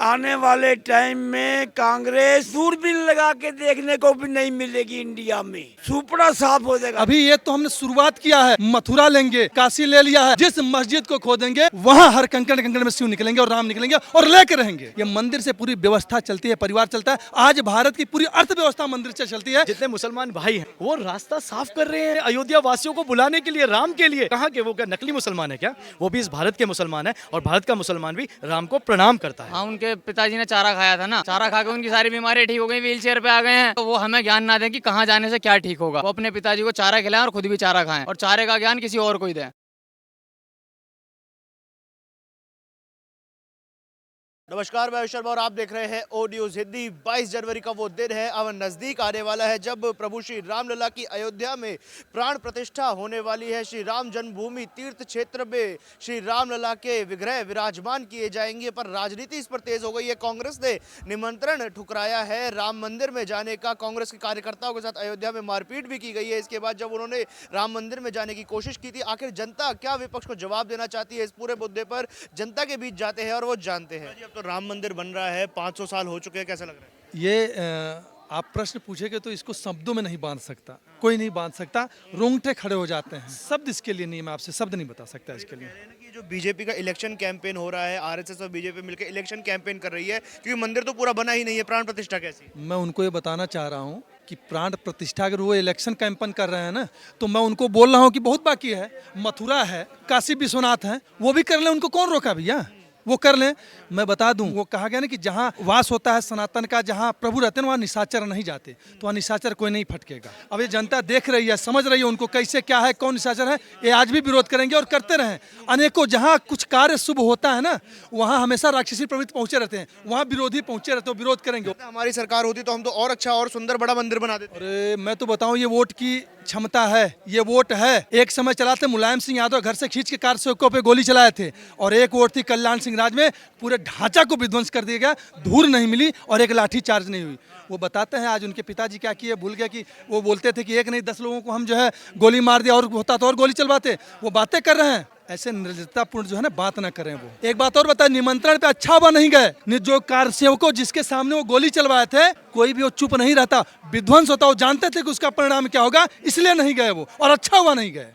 आने वाले टाइम में कांग्रेस दूरबीन लगा के देखने को भी नहीं मिलेगी इंडिया में। सुपड़ा साफ हो जाएगा। अभी ये तो हमने शुरुआत किया है, मथुरा लेंगे, काशी ले लिया है। जिस मस्जिद को खोदेंगे वहाँ हर कंकड़ कंकड़ में शिव निकलेंगे और राम निकलेंगे और लेके रहेंगे। ये मंदिर से पूरी व्यवस्था चलती है, परिवार चलता है। आज भारत की पूरी अर्थव्यवस्था मंदिर से चलती है। जितने मुसलमान भाई हैं वो रास्ता साफ कर रहे हैं अयोध्या वासियों को बुलाने के लिए, राम के लिए। कहाँ के वो क्या नकली मुसलमान है क्या? वो भी इस भारत के मुसलमान है और भारत का मुसलमान भी राम को प्रणाम करता है। हाँ, उनके पिताजी ने चारा खाया था ना, चारा खा के उनकी सारी बीमारियां ठीक हो गई, व्हील चेयर पे आ गए हैं। तो वो हमें ज्ञान ना दें कि कहाँ जाने से क्या ठीक होगा। वो अपने पिताजी को चारा खिलाएं और खुद भी चारा खाएं और चारे का ज्ञान किसी और को ही दें। नमस्कार, मैं शर्मा और आप देख रहे हैं ओ न्यूज़ हिंदी। 22 जनवरी का वो दिन है, अब नज़दीक आने वाला है जब प्रभु श्री रामलला की अयोध्या में प्राण प्रतिष्ठा होने वाली है। श्री राम जन्मभूमि तीर्थ क्षेत्र में श्री रामलला के विग्रह विराजमान किए जाएंगे, पर राजनीति इस पर तेज हो गई है। कांग्रेस ने निमंत्रण ठुकराया है राम मंदिर में जाने का। कांग्रेस के कार्यकर्ताओं के साथ अयोध्या में मारपीट भी की गई है। इसके बाद जब उन्होंने राम मंदिर में जाने की कोशिश की थी, आखिर जनता क्या विपक्ष को जवाब देना चाहती है, इस पूरे मुद्दे पर जनता के बीच जाते हैं और वो जानते हैं। अब तो राम मंदिर बन रहा है, 500 साल हो चुके हैं, कैसा लग रहा है? ये आप प्रश्न पूछेंगे तो इसको शब्दों में नहीं बांध सकता, कोई नहीं बांध सकता। रोंगटे खड़े हो जाते हैं। शब्द इसके लिए नहीं, मैं आपसे शब्द नहीं बता सकता इसके लिए। कि जो बीजेपी का इलेक्शन कैंपेन हो रहा है, आरएसएस और बीजेपी मिलकर इलेक्शन कैंपेन कर रही है, क्योंकि मंदिर तो पूरा बना ही नहीं है, प्राण प्रतिष्ठा कैसी? मैं उनको ये बताना चाह रहा हूँ कि प्राण प्रतिष्ठा अगर वो इलेक्शन कैंपेन कर रहे हैं ना, तो मैं उनको बोल रहा हूँ कि बहुत बाकी है। मथुरा है, काशी विश्वनाथ है, वो भी कर लें, उनको कौन रोका भैया? वो कर लें। मैं बता दूं, वो कहा गया ना कि जहां वास होता है सनातन का, जहां प्रभु रहते हैं वहां निशाचर नहीं जाते, तो वहां निशाचर कोई नहीं फटकेगा। अब ये जनता देख रही है, समझ रही है उनको कैसे क्या है, कौन निशाचर है। ये आज भी विरोध करेंगे और करते रहें। अनेकों जहां कुछ कार्य शुभ होता है ना, वहां हमेशा राक्षसी प्रवृत्ति पहुंचे रहते हैं, वहां विरोधी पहुंचे रहते हैं, विरोध करेंगे। हमारी सरकार होती तो हम तो और अच्छा और सुंदर बड़ा मंदिर बना देते। अरे मैं तो बताऊं, ये वोट की क्षमता है, ये वोट है। एक समय चला थे मुलायम सिंह यादव, घर से खींच के कार सेवकों पे गोली चलाए थे, और एक वोट थी कल्याण सिंह राज में, पूरे ढांचा को विध्वंस कर दिया गया, धूल नहीं मिली और एक लाठी चार्ज नहीं हुई। वो बताते हैं आज उनके पिताजी क्या किए, भूल गया कि वो बोलते थे कि एक नहीं 10 लोगों को हम जो है गोली मार दिया, और होता तो और गोली चलवाते। वो बातें कर रहे हैं, ऐसे निर्लजतापूर्ण जो है ना बात ना करें। वो एक बात और बताए, निमंत्रण पे अच्छा हुआ नहीं गए। जो कार सेवकों जिसके सामने वो गोली चलवाए थे, कोई भी वो चुप नहीं रहता, विध्वंस होता। वो जानते थे कि उसका परिणाम क्या होगा, इसलिए नहीं गए वो, और अच्छा हुआ नहीं गए।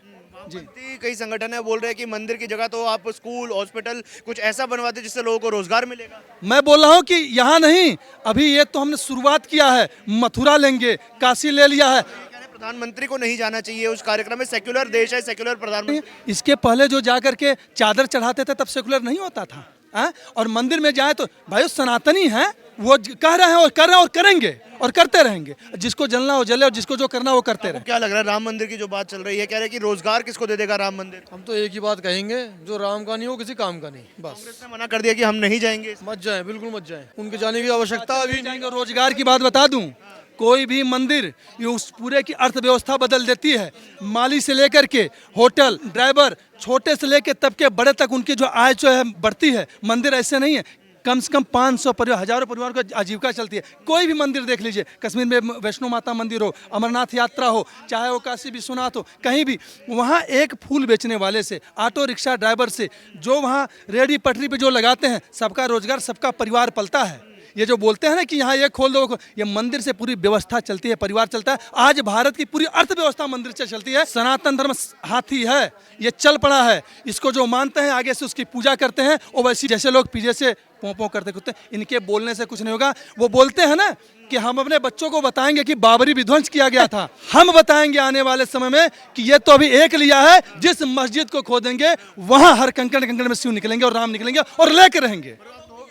जी, कई संगठन है बोल रहे हैं कि मंदिर की जगह तो आप स्कूल, हॉस्पिटल कुछ ऐसा बनवाते जिससे लोगों को रोजगार मिलेगा। मैं बोल रहा हूँ कि यहाँ नहीं, अभी ये तो हमने शुरुआत किया है। मथुरा लेंगे, काशी ले लिया है। प्रधानमंत्री को नहीं जाना चाहिए उस कार्यक्रम में, सेक्युलर देश है, सेक्युलर प्रधानमंत्री। इसके पहले जो जा करके चादर चढ़ाते थे तब सेकुलर नहीं होता था। और मंदिर में जाए तो भाई सनातनी है, वो कह रहे हैं और कर रहे हैं और करेंगे और करते रहेंगे। जिसको जलना हो जले और जिसको जो करना वो करते रहे। क्या लग रहा है राम मंदिर की जो बात चल रही है, कह रहे हैं कि रोजगार किसको दे देगा राम मंदिर? हम तो एक ही बात कहेंगे, जो राम का नहीं हो किसी काम का नहीं, बस। कांग्रेस ने मना कर दिया कि हम नहीं जाएंगे। मत जाए, बिल्कुल मत जाए, उनके जाने की आवश्यकता अभी नहीं। रोजगार की बात बता दूं, कोई भी मंदिर ये उस पूरे की अर्थव्यवस्था बदल देती है। माली से लेकर के होटल, ड्राइवर, छोटे से लेकर तबके बड़े तक उनकी जो आय जो है बढ़ती है। मंदिर ऐसे नहीं है, कम से कम 500 परिवार, हजारों परिवार को आजीविका चलती है। कोई भी मंदिर देख लीजिए, कश्मीर में वैष्णो माता मंदिर हो, अमरनाथ यात्रा हो, चाहे वो काशी विश्वनाथ हो, कहीं भी, वहाँ एक फूल बेचने वाले से, ऑटो रिक्शा ड्राइवर से, जो वहाँ रेहड़ी पटरी पे जो लगाते हैं, सबका रोजगार, सबका परिवार पलता है। ये जो बोलते हैं ना कि यहाँ ये खोल दो, ये मंदिर से पूरी व्यवस्था चलती है, परिवार चलता है। आज भारत की पूरी अर्थव्यवस्था मंदिर से चलती है। सनातन धर्म हाथी है, ये चल पड़ा है। इसको जो मानते हैं आगे से उसकी पूजा करते हैं, और वैसे जैसे लोग पीछे से पों पों करते कुत्ते, इनके बोलने से कुछ नहीं होगा। वो बोलते हैं ना कि हम अपने बच्चों को बताएंगे कि बाबरी विध्वंस किया गया था। हम बताएंगे आने वाले समय में कि ये तो अभी एक लिया है, जिस मस्जिद को खोदेंगे वहां हर कंकड़ कंकड़ में शिव निकलेंगे और राम निकलेंगे और लेके रहेंगे।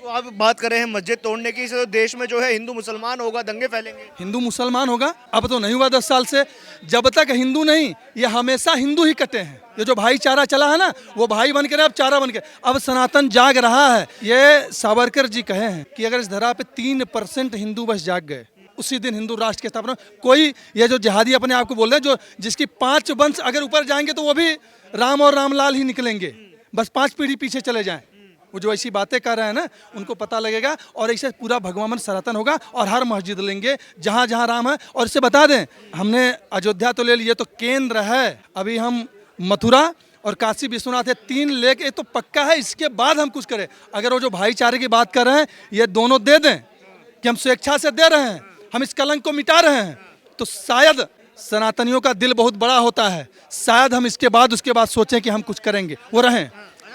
आप बात कर रहे हैं मस्जिद तोड़ने की, तो देश में जो है हिंदू मुसलमान होगा, दंगे फैलेंगे। हिंदू मुसलमान होगा, अब तो नहीं हुआ 10 साल से। जब तक हिंदू नहीं, ये हमेशा हिंदू ही कटे हैं। ये जो भाईचारा चला है ना, वो भाई बन के अब चारा बन के, अब सनातन जाग रहा है। ये सावरकर जी कहे हैं कि अगर इस धरा पे 3% हिंदू बस जाग गए, उसी दिन हिंदू राष्ट्र की स्थापना। कोई ये जो जिहादी अपने आप को बोल रहे हैं, जो जिसकी 5 वंश अगर ऊपर जाएंगे तो वो भी राम और रामलाल ही निकलेंगे, बस 5 पीढ़ी पीछे चले जाएं। वो जो ऐसी बातें कर रहे हैं ना, उनको पता लगेगा, और ऐसे पूरा भगवान सनातन होगा, और हर मस्जिद लेंगे जहाँ जहाँ राम है। और इससे बता दें, हमने अयोध्या तो ले लिए, तो केंद्र है, अभी हम मथुरा और काशी विश्वनाथ है, 3 लेक, ये तो पक्का है। इसके बाद हम कुछ करें। अगर वो जो भाईचारे की बात कर रहे हैं, ये दोनों दे दें कि हम स्वेच्छा से दे रहे हैं, हम इस कलंक को मिटा रहे हैं, तो शायद सनातनियों का दिल बहुत बड़ा होता है, शायद हम इसके बाद उसके बाद सोचें कि हम कुछ करेंगे। वो रहें,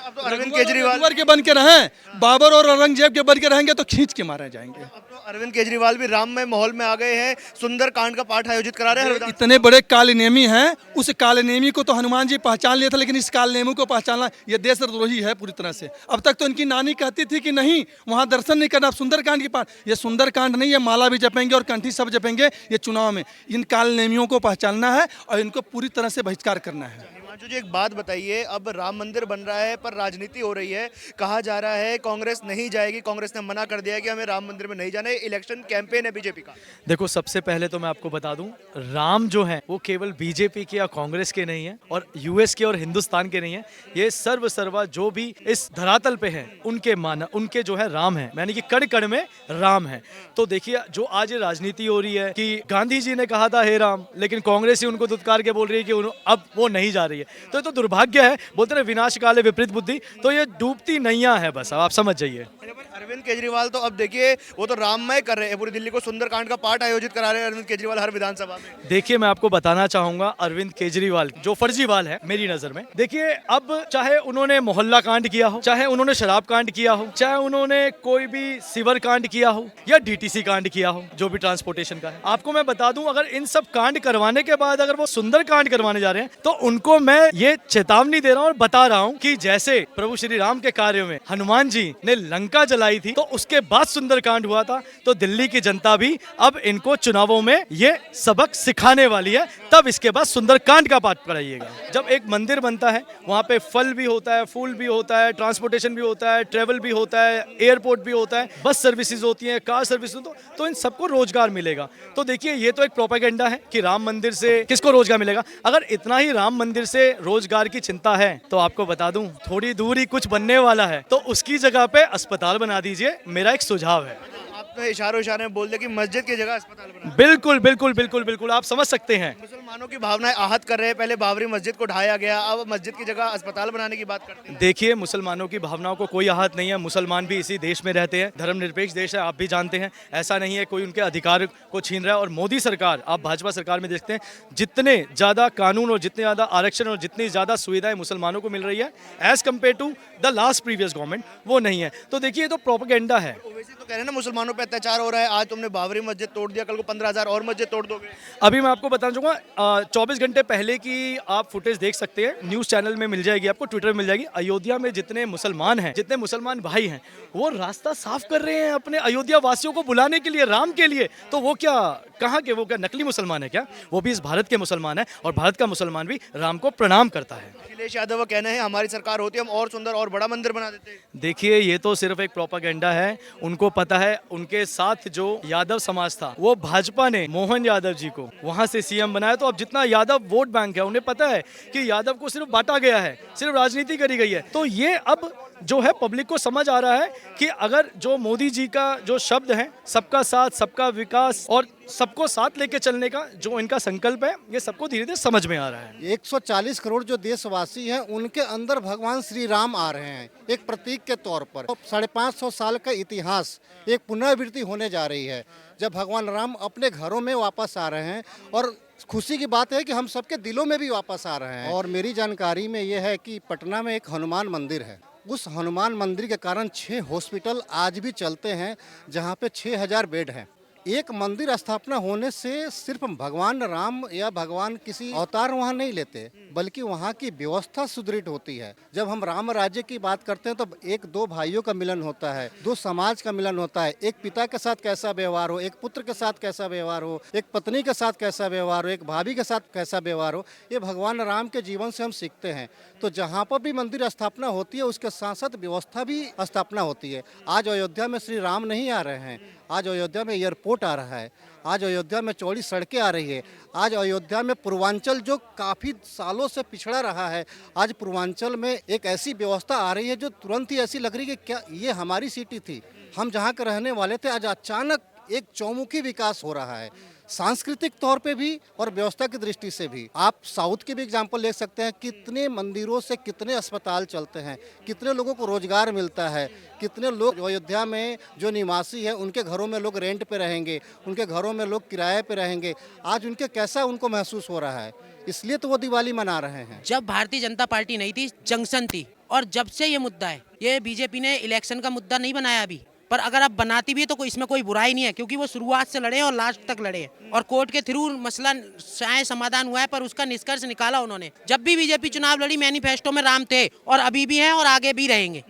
अब तो अरविंद केजरीवाल रघुवर के बन के रहें, बाबर और औरंगजेब के बन के रहेंगे तो खींच के मारे जाएंगे। अब तो अरविंद केजरीवाल भी राममय माहौल में आ गए हैं, सुंदर कांड का पाठ आयोजित करा रहे हैं। इतने बड़े कालनेमी हैं, उस कालनेमी को तो हनुमान जी पहचान लिए थे, लेकिन इस कालनेमी को पहचानना ये देशद्रोही है पूरी तरह से। अब तक तो इनकी नानी कहती थी कि नहीं वहाँ दर्शन नहीं करना, सुंदरकांड की पाठ। ये सुंदरकांड नहीं, ये माला भी जपेंगे और कंठी सब जपेंगे ये चुनाव में। इन कालनेमियों को पहचानना है और इनको पूरी तरह से बहिष्कार करना है। हिमांशु जी, एक बात बताइए, अब राम मंदिर बन रहा है पर राजनीति हो रही है, कहा जा रहा है कांग्रेस नहीं जाएगी, कांग्रेस ने मना कर दिया है कि हमें राम मंदिर में नहीं जाना है, इलेक्शन कैंपेन है बीजेपी का। देखो, सबसे पहले तो मैं आपको बता दूं, राम जो है वो केवल बीजेपी के या कांग्रेस के नहीं है और यूएस के और हिंदुस्तान के नहीं है। ये सर्वा जो भी इस धरातल पे है उनके जो है राम है, यानी कि कण कण में राम है। तो देखिए, जो आज ये राजनीति हो रही है कि गांधी जी ने कहा था हे राम, लेकिन कांग्रेस ही उनको दुत्कार के बोल रही है कि अब वो नहीं जा रही है, तो ये तो दुर्भाग्य है। बोलते हैं विनाश काले विपरीत बुद्धि, तो ये डूबती नैया है, बस आप समझ जाइए। अरविंद केजरीवाल तो अब देखिए वो तो राममय कर रहे हैं, पूरी दिल्ली को सुंदरकांड का पाठ आयोजित करा रहे हैं अरविंद केजरीवाल हर विधानसभा में। देखिए, मैं आपको बताना चाहूंगा, अरविंद केजरीवाल जो फर्जीवाल है मेरी नजर में, देखिए अब चाहे उन्होंने मोहल्ला कांड किया हो, चाहे उन्होंने शराब कांड किया हो, चाहे उन्होंने कोई भी सीवर कांड किया हो या डीटीसी कांड किया हो, जो भी ट्रांसपोर्टेशन का है, आपको मैं बता दूं, अगर इन सब कांड करवाने के बाद अगर वो सुंदर कांड करवाने जा रहे हैं, तो उनको मैं ये चेतावनी दे रहा हूँ और बता रहा हूँ कि जैसे प्रभु श्री राम के कार्यों में हनुमान जी ने लंका जलाई थी, तो उसके बाद सुंदरकांड हुआ था, तो दिल्ली की जनता भी अब इनको चुनावों में ये सबक सिखाने वाली है। तब इसके बाद सुंदरकांड का पाठ पढ़ाइएगा। जब एक मंदिर बनता है, वहाँ पे फल भी होता है, फूल भी होता है, ट्रांसपोर्टेशन भी होता है, ट्रेवल भी होता है, एयरपोर्ट भी होता है, बस सर्विसेज होती हैं, कार सर्विस, तो इन सबको रोजगार मिलेगा। तो देखिए, ये तो एक प्रोपेगेंडा है कि राम मंदिर से किसको रोजगार मिलेगा। अगर इतना ही राम मंदिर से रोजगार की चिंता है, तो आपको बता दूं, थोड़ी दूर ही कुछ बनने वाला है, तो उसकी जगह पे अस्पताल बना दीजिए, मेरा एक सुझाव है। आपने इशारों में बोल दिया कि मस्जिद की जगह अस्पताल बना। बिल्कुल बिल्कुल बिल्कुल बिल्कुल, आप समझ सकते हैं। मुसलमानों की भावनाएं आहत कर रहे हैं, पहले बाबरी मस्जिद को ढाया गया, अब मस्जिद की जगह अस्पताल बनाने की बात करते हैं। देखिए, मुसलमानों की भावनाओं को कोई आहत नहीं है, मुसलमान भी इसी देश में रहते हैं, धर्मनिरपेक्ष देश है, आप भी जानते हैं। ऐसा नहीं है कोई उनके अधिकार को छीन रहा है। और मोदी सरकार, आप भाजपा सरकार में देखते हैं, जितने ज़्यादा कानून और जितने ज़्यादा आरक्षण और जितनी ज़्यादा सुविधाएं मुसलमानों को मिल रही है as compare to the last previous government, वो नहीं है। तो देखिए, ये तो प्रोपेगेंडा है। ओवैसी तो कह रहे हैं ना मुसलमानों पे अत्याचार हो रहा है, आज तुमने बाबरी मस्जिद तोड़ दिया, कल को 15,000 और मस्जिद तोड़ दोगे। अभी मैं आपको बताना चाहूँगा, 24 घंटे पहले की आप फुटेज देख सकते हैं, न्यूज़ चैनल में मिल जाएगी, आपको ट्विटर में मिल जाएगी। अयोध्या में जितने मुसलमान हैं, जितने मुसलमान भाई हैं, वो रास्ता साफ कर रहे हैं अपने अयोध्या वासियों को बुलाने के लिए, राम के लिए। तो वो क्या, कहाँ के, वो क्या नकली मुसलमान है क्या? वो भी इस भारत के मुसलमान है और भारत का मुसलमान भी राम को प्रणाम करता है। अखिलेश यादव का कहना है हमारी सरकार होती हम और सुंदर और बड़ा मंदिर बना देते। देखिए, ये तो सिर्फ एक प्रोपेगेंडा है। उनको पता है, उनके साथ जो यादव समाज था, वो भाजपा ने मोहन यादव जी को वहां से सीएम बनाया। तो अब जितना यादव वोट बैंक है, उन्हें पता है कि यादव को सिर्फ बांटा गया है, सिर्फ राजनीति करी गई है। तो ये अब जो है पब्लिक को समझ आ रहा है कि अगर जो मोदी जी का जो शब्द है, सबका साथ, सबका विकास और सबको साथ लेके चलने का जो इनका संकल्प है, ये सबको धीरे धीरे समझ में आ रहा है। 140 करोड़ जो देशवासी हैं, उनके अंदर भगवान श्री राम आ रहे हैं एक प्रतीक के तौर पर। 550 साल का इतिहास एक पुनरावृत्ति होने जा रही है, जब भगवान राम अपने घरों में वापस आ रहे हैं। और खुशी की बात है कि हम सबके दिलों में भी वापस आ रहे हैं। और मेरी जानकारी में ये है कि पटना में एक हनुमान मंदिर है, उस हनुमान मंदिर के कारण 6 हॉस्पिटल आज भी चलते हैं, जहाँ पे 6000 बेड हैं। एक मंदिर स्थापना होने से सिर्फ भगवान राम या भगवान किसी अवतार वहाँ नहीं लेते, बल्कि वहाँ की व्यवस्था सुदृढ़ होती है। जब हम राम राज्य की बात करते हैं, तो एक दो भाइयों का मिलन होता है, दो समाज का मिलन होता है। एक पिता के साथ कैसा व्यवहार हो, एक पुत्र के साथ कैसा व्यवहार हो, एक पत्नी के साथ कैसा व्यवहार हो, एक भाभी के साथ कैसा व्यवहार हो, ये भगवान राम के जीवन से हम सीखते हैं। तो जहाँ पर भी मंदिर स्थापना होती है, उसके साथ साथ व्यवस्था भी स्थापना होती है। आज अयोध्या में श्री राम नहीं आ रहे हैं, आज अयोध्या में एयरपोर्ट आ रहा है, आज अयोध्या में चौड़ी सड़कें आ रही है। आज अयोध्या में पूर्वांचल जो काफ़ी सालों से पिछड़ा रहा है, आज पूर्वांचल में एक ऐसी व्यवस्था आ रही है जो तुरंत ही ऐसी लग रही है कि क्या ये हमारी सिटी थी, हम जहाँ के रहने वाले थे। आज अचानक एक चौमुखी विकास हो रहा है। सांस्कृतिक तौर पे भी और व्यवस्था की दृष्टि से भी। आप साउथ के भी एग्जाम्पल ले सकते हैं, कितने मंदिरों से कितने अस्पताल चलते हैं, कितने लोगों को रोजगार मिलता है, कितने लोग अयोध्या में जो निवासी हैं उनके घरों में लोग रेंट पे रहेंगे, उनके घरों में लोग किराए पे रहेंगे, आज उनके कैसा उनको महसूस हो रहा है, इसलिए तो वो दिवाली मना रहे हैं। जब भारतीय जनता पार्टी नहीं थी, जंक्शन थी, और जब से ये मुद्दा है, ये बीजेपी ने इलेक्शन का मुद्दा नहीं बनाया अभी, पर अगर आप बनाती भी है तो इसमें कोई बुराई नहीं है, क्योंकि वो शुरुआत से लड़े और लास्ट तक लड़े और कोर्ट के थ्रू मसला शायद समाधान हुआ है, पर उसका निष्कर्ष निकाला उन्होंने। जब भी बीजेपी चुनाव लड़ी मैनिफेस्टो में राम थे और अभी भी हैं और आगे भी रहेंगे।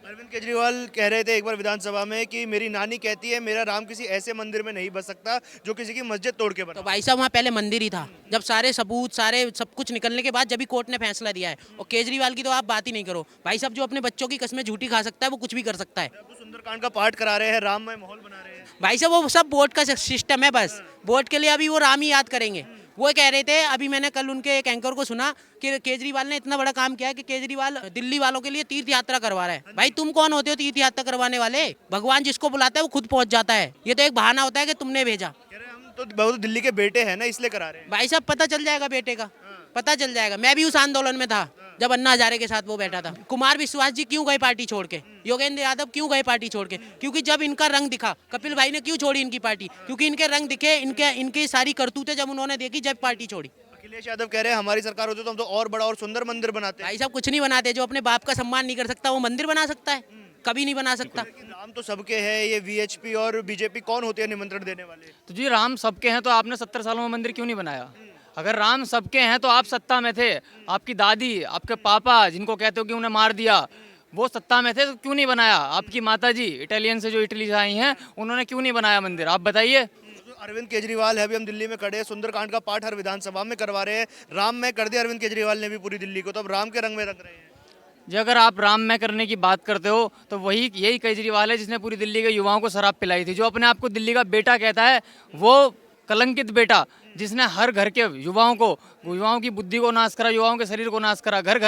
अरविंद केजरीवाल कह रहे थे एक बार विधानसभा में कि मेरी नानी कहती है मेरा राम किसी ऐसे मंदिर में नहीं बस सकता जो किसी की मस्जिद तोड़ के बना। तो भाई साहब वहाँ पहले मंदिर ही था, जब सारे सबूत सारे सब कुछ निकलने के बाद जब भी कोर्ट ने फैसला दिया है। और केजरीवाल की तो आप बात ही नहीं करो भाई साहब, जो अपने बच्चों की कस्में झूठी खा सकता है वो कुछ भी कर सकता है। तो सुंदरकांड का पाठ करा रहे हैं, राममय माहौल बना रहे हैं। भाई साहब वो सब वोट का सिस्टम है, बस वोट के लिए अभी वो राम ही याद करेंगे। वो कह रहे थे, अभी मैंने कल उनके एक एंकर को सुना कि केजरीवाल ने इतना बड़ा काम किया है कि केजरीवाल दिल्ली वालों के लिए तीर्थ यात्रा करवा रहा है। भाई तुम कौन होते हो तीर्थ यात्रा करवाने वाले? भगवान जिसको बुलाता है वो खुद पहुंच जाता है, ये तो एक बहाना होता है कि तुमने भेजा। कह रहे हैं हम तो बहुत दिल्ली के बेटे हैं ना, इसलिए करा रहे हैं। भाई साहब पता चल जाएगा बेटे का, पता चल जाएगा। मैं भी उस आंदोलन में था जब अन्ना हजारे के साथ वो बैठा था। कुमार विश्वास जी क्यों गए पार्टी छोड़ के, योगेंद्र यादव क्यों गए पार्टी छोड़ के? क्योंकि जब इनका रंग दिखा। कपिल भाई ने क्यों छोड़ी इनकी पार्टी? क्योंकि इनके रंग दिखे, इनकी सारी करतूतें जब उन्होंने देखी, जब पार्टी छोड़ी। अखिलेश यादव कह रहे हैं हमारी सरकार होती तो हम तो और बड़ा और सुंदर मंदिर बनाते। भाई साहब कुछ नहीं बनाते, जो अपने बाप का सम्मान नहीं कर सकता वो मंदिर बना सकता है? कभी नहीं बना सकता। लेकिन राम तो सबके हैं, ये वीएचपी और बीजेपी कौन होते हैं निमंत्रण देने वाले? तो जी राम सबके हैं तो आपने 70 सालों में मंदिर क्यों नहीं बनाया? अगर राम सबके हैं तो आप सत्ता में थे, आपकी दादी आपके पापा जिनको कहते हो कि उन्हें मार दिया वो सत्ता में थे तो क्यों नहीं बनाया? आपकी माताजी इटालियन से जो इटली से आई हैं उन्होंने क्यों नहीं बनाया मंदिर? आप बताइए। अरविंद केजरीवाल है, अभी हम दिल्ली में खड़े हैं, सुंदरकांड का पाठ हर विधानसभा में करवा रहे हैं। राम में कर दिया अरविंद केजरीवाल ने भी पूरी दिल्ली को, तो अब राम के रंग में रंग रहे हैं। जी अगर आप राम में करने की बात करते हो तो यही केजरीवाल है जिसने पूरी दिल्ली के युवाओं को शराब पिलाई थी। जो अपने आप को दिल्ली का बेटा कहता है वो कलंकित बेटा, जिसने हर घर के युवाओं की बुद्धि को नाश करा, युवाओं के शरीर को नाश करा। घर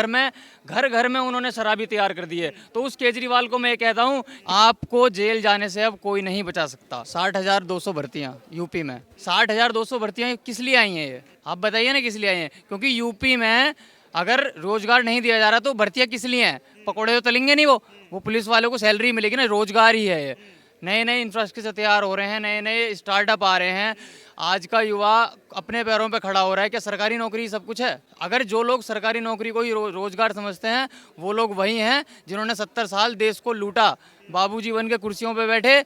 घर में उन्होंने शराबी तैयार कर दी है। तो उस केजरीवाल को मैं कहता हूँ आपको जेल जाने से अब कोई नहीं बचा सकता। 60,200 भर्तियाँ यूपी में, 60,200 भर्तियाँ किस लिए आई हैं? ये आप बताइए ना किस लिए आई हैं? क्योंकि यूपी में अगर रोजगार नहीं दिया जा रहा तो भर्तियाँ किस लिए हैं? पकौड़े तो तलेंगे नहीं वो पुलिस वालों को सैलरी मिलेगी ना, रोजगार ही है ये। नए इंफ्रास्ट्रक्चर तैयार हो रहे हैं, नए स्टार्टअप आ रहे हैं। आज का युवा अपने पैरों पे खड़ा हो रहा है। क्या सरकारी नौकरी सब कुछ है? अगर जो लोग सरकारी नौकरी को ही रोजगार समझते हैं वो लोग वही हैं जिन्होंने 70 साल देश को लूटा। बाबूजी बन के कुर्सियों पे बैठे,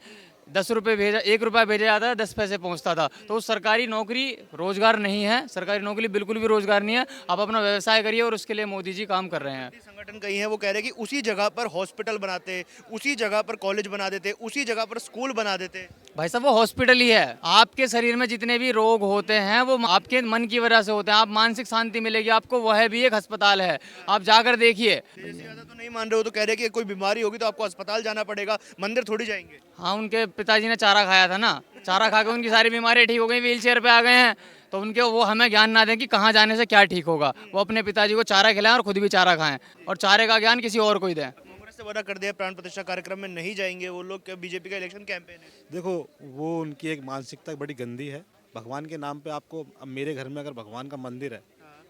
10 रुपये भेजा, 1 रुपया भेजा जाता है, 10 पैसे पहुंचता था। तो सरकारी नौकरी रोजगार नहीं है, सरकारी नौकरी बिल्कुल भी रोजगार नहीं है। आप अपना व्यवसाय करिए और उसके लिए मोदी जी काम कर रहे हैं। संगठन कई हैं वो कह रहे हैं कि उसी जगह पर हॉस्पिटल बनाते, उसी जगह पर कॉलेज बना देते, उसी जगह पर स्कूल बना देते। भाई साहब वो हॉस्पिटल ही है। आपके शरीर में जितने भी रोग होते हैं वो आपके मन की वजह से होते हैं। आप मानसिक शांति मिलेगी आपको, वह भी एक अस्पताल है, आप जाकर देखिए। ज्यादा तो नहीं मान रहे हो तो कह रहे हैं कि कोई बीमारी होगी तो आपको अस्पताल जाना पड़ेगा, मंदिर थोड़ी जाएंगे। हाँ उनके पिताजी ने चारा खाया था ना, चारा खा के उनकी सारी बीमारियाँ ठीक हो गई, व्हील चेयर पे आ गए हैं। तो उनके वो हमें ज्ञान ना दें कि कहाँ जाने से क्या ठीक होगा। वो अपने पिताजी को चारा खिलाएं और खुद भी चारा खाएं और चारे का ज्ञान किसी और को ही दें। कांग्रेस से वादा कर दिया प्राण प्रतिष्ठा कार्यक्रम में नहीं जाएंगे वो लोग, बीजेपी का इलेक्शन कैंपेन है। देखो वो उनकी एक मानसिकता बड़ी गंदी है। भगवान के नाम पे आपको, अब मेरे घर में अगर भगवान का मंदिर है,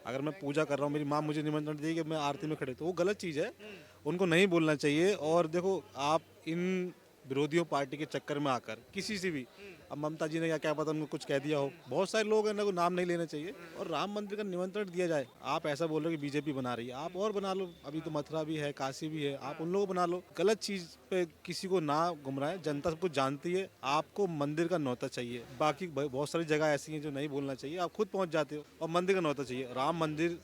अगर मैं पूजा कर रहा हूँ, मेरी माँ मुझे निमंत्रण दी कि मैं आरती में खड़े, तो वो गलत चीज़ है, उनको नहीं बोलना चाहिए। और देखो आप इन विरोधियों पार्टी के चक्कर में आकर किसी से भी, अब ममता जी ने क्या पता उनको कुछ कह दिया हो, बहुत सारे लोग हैं ना को नाम नहीं लेना चाहिए। और राम मंदिर का निमंत्रण दिया जाए। आप ऐसा बोल रहे हो कि बीजेपी बना रही है, आप और बना लो। अभी तो मथुरा भी है, काशी भी है, आप उन लोगों को बना लो। गलत चीज़ पे किसी को ना गुमराए, जनता सब कुछ जानती है। आपको मंदिर का न्योता चाहिए। बाकी बहुत सारी जगह ऐसी हैं जो नहीं बोलना चाहिए, आप खुद पहुँच जाते हो। और मंदिर का न्योता चाहिए। राम मंदिर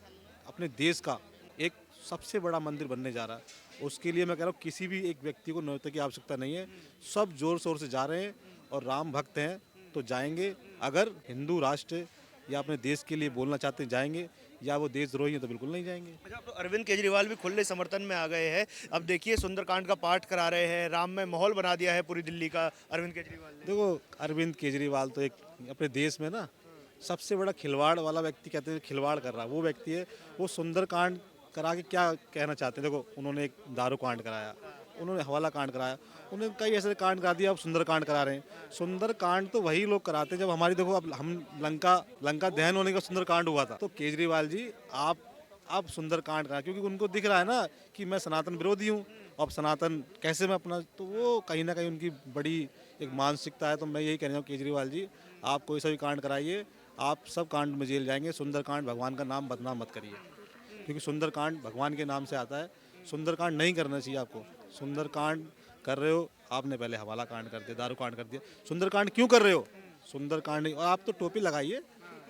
अपने देश का एक सबसे बड़ा मंदिर बनने जा रहा है। उसके लिए मैं कह रहा हूँ किसी भी एक व्यक्ति को न्योते की आवश्यकता नहीं है। सब जोर शोर से जा रहे हैं और राम भक्त हैं तो जाएंगे। अगर हिंदू राष्ट्र या अपने देश के लिए बोलना चाहते हैं जाएंगे, या वो देशद्रोही हैं तो बिल्कुल नहीं जाएंगे। अच्छा, तो अरविंद केजरीवाल भी खुले समर्थन में आ गए हैं। अब देखिए सुंदरकांड का पाठ करा रहे हैं, राम में माहौल बना दिया है पूरी दिल्ली का अरविंद केजरीवाल ने। देखो अरविंद केजरीवाल तो एक अपने देश में ना सबसे बड़ा खिलवाड़ वाला व्यक्ति, कहते हैं खिलवाड़ कर रहा वो व्यक्ति है। वो सुंदरकांड करा के क्या कहना चाहते हैं? देखो उन्होंने एक दारू कांड कराया, उन्होंने हवाला कांड कराया, उन्होंने कई ऐसे कांड करा दिए, अब सुंदर कांड करा रहे हैं। सुंदर कांड तो वही लोग कराते हैं जब हमारी, देखो अब हम लंका दहन होने का सुंदर कांड हुआ था, तो केजरीवाल जी आप सुंदर कांड करा, क्योंकि उनको दिख रहा है ना कि मैं सनातन विरोधी हूँ, अब सनातन कैसे मैं अपना, तो वो कहीं ना कहीं उनकी बड़ी एक मानसिकता है। तो मैं यही कहना हूँ केजरीवाल जी, आप कोई सा भी कांड कराइए, आप सब कांड में जेल जाएंगे, सुंदर कांड भगवान का नाम बदनाम मत करिए, क्योंकि सुंदर कांड भगवान के नाम से आता है। सुंदर कांड नहीं करना चाहिए आपको। सुंदर कांड कर रहे हो, आपने पहले हवाला कांड कर दिया, दारू कांड कर दिया, सुंदर कांड क्यों कर रहे हो? सुंदर कांड नहीं। और आप तो टोपी लगाइए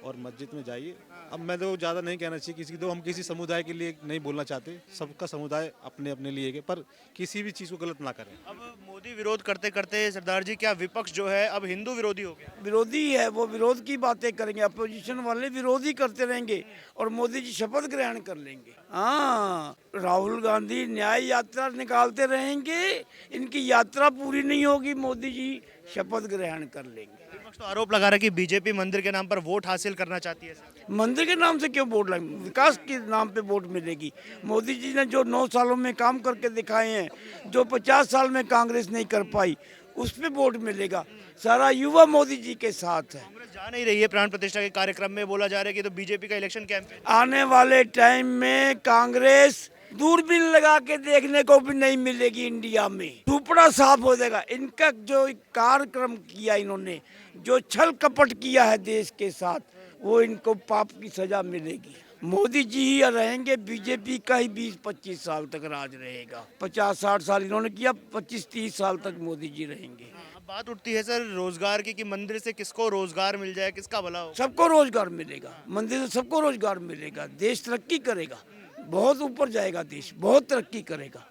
और मस्जिद में जाइए। अब मैं तो ज़्यादा नहीं कहना चाहिए किसी को, हम किसी समुदाय के लिए नहीं बोलना चाहते, सबका समुदाय अपने अपने लिए है, पर किसी भी चीज़ को गलत ना करें। अब मोदी विरोध करते करते सरदार जी क्या विपक्ष जो है अब हिंदू विरोधी हो गया? विरोधी है, वो विरोध की बातें करेंगे, अपोजिशन वाले विरोधी करते रहेंगे और मोदी जी शपथ ग्रहण कर लेंगे। हाँ, राहुल गांधी न्याय यात्रा निकालते रहेंगे, इनकी यात्रा पूरी नहीं होगी, मोदी जी शपथ ग्रहण कर लेंगे। विपक्ष तो आरोप लगा रहा है कि बीजेपी मंदिर के नाम पर वोट हासिल करना चाहती है। मंदिर के नाम से क्यों वोट लगेगी? विकास के नाम पे वोट मिलेगी। मोदी जी ने जो 9 सालों में काम करके दिखाए हैं, जो 50 साल में कांग्रेस नहीं कर पाई, उस पे वोट मिलेगा। सारा युवा मोदी जी के साथ है। कांग्रेस जा नहीं रही है प्राण प्रतिष्ठा के कार्यक्रम में, बोला जा रहा है कि तो बीजेपी का इलेक्शन कैंपेन। आने वाले टाइम में कांग्रेस दूरबीन लगा के देखने को भी नहीं मिलेगी इंडिया में। सुपड़ा साफ हो जाएगा। इनका जो कार्यक्रम किया इन्होंने, जो छल कपट किया है देश के साथ, वो इनको पाप की सजा मिलेगी। मोदी जी ही रहेंगे, बीजेपी का ही 20-25 साल तक राज रहेगा। 50-60 साल इन्होंने किया, 25-30 साल तक मोदी जी रहेंगे। अब बात उठती है सर रोजगार की कि मंदिर से किसको रोजगार मिल जाए, किसका भला हो। सबको रोजगार मिलेगा, मंदिर से सबको रोजगार मिलेगा, देश तरक्की करेगा, बहुत ऊपर जाएगा देश, बहुत तरक्की करेगा।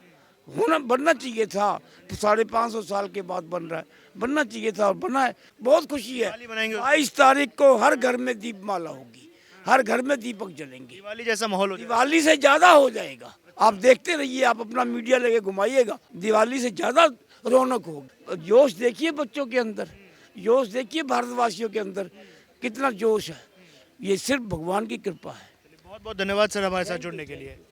होना बनना चाहिए था, 550 साल के बाद बन रहा है, बनना चाहिए था और बना है। बहुत खुशी है। दिवाली मनाएंगे? 22 तारीख को हर घर में दीपमाला होगी, हर घर में दीपक जलेंगे, दिवाली जैसा माहौल हो जाए। दिवाली से ज्यादा हो जाएगा। आप देखते रहिए, आप अपना मीडिया लेके घुमाइएगा, दिवाली से ज्यादा रौनक होगी। जोश देखिए बच्चों के अंदर, जोश देखिए भारतवासियों के अंदर, कितना जोश है। ये सिर्फ भगवान की कृपा है। बहुत बहुत धन्यवाद सर हमारे साथ जुड़ने के लिए।